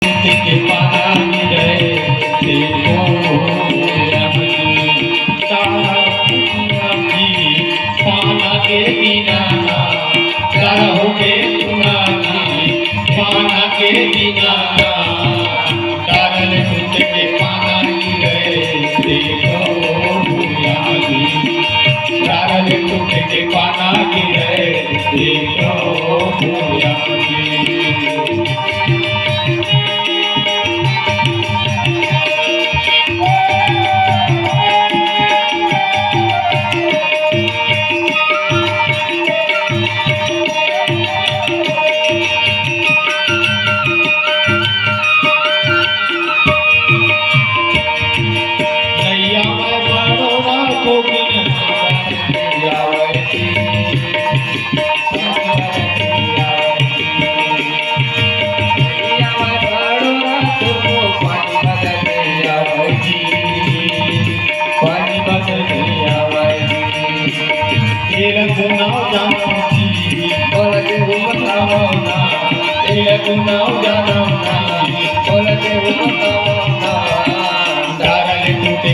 के पाना गिरे देखो पाना के बिना हो के पाना के बिना तारन टूट के पाना गिरे देखो तारन टूट के पाना गिरे देखो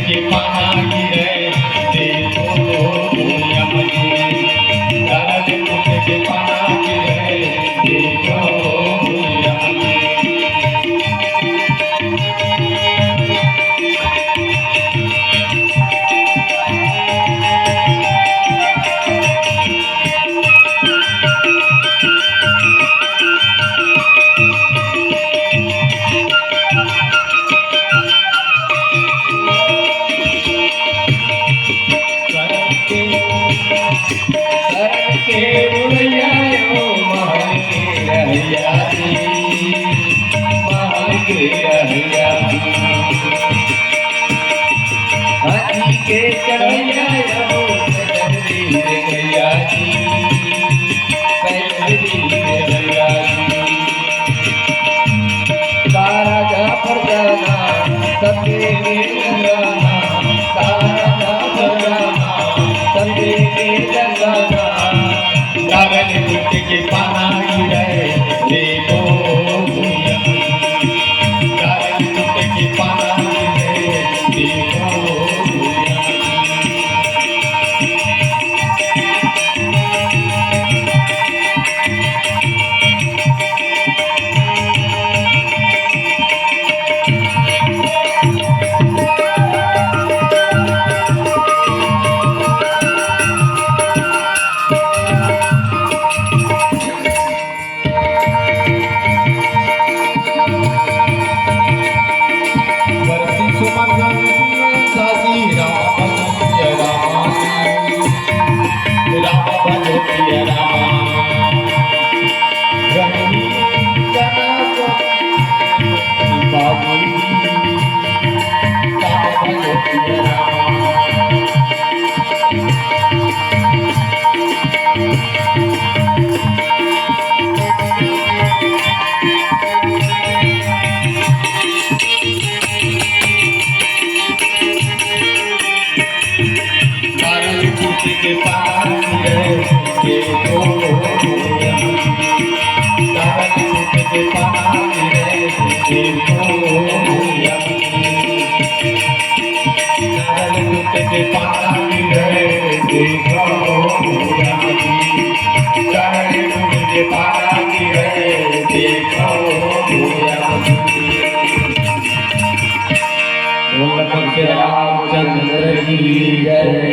के पाना गिरे देखो दुनिया में तारन टूट के पाना गिरे देखो दुनिया के पाना गिरे देखो तारन टूट के पाना गिरे देखो के पाना गिरे देखो तारन टूट के पाना गिरे देखो तारन टूट के पाना गिरे देखो तारन टूट के पाना गिरे देखो रामचंद्र की जय।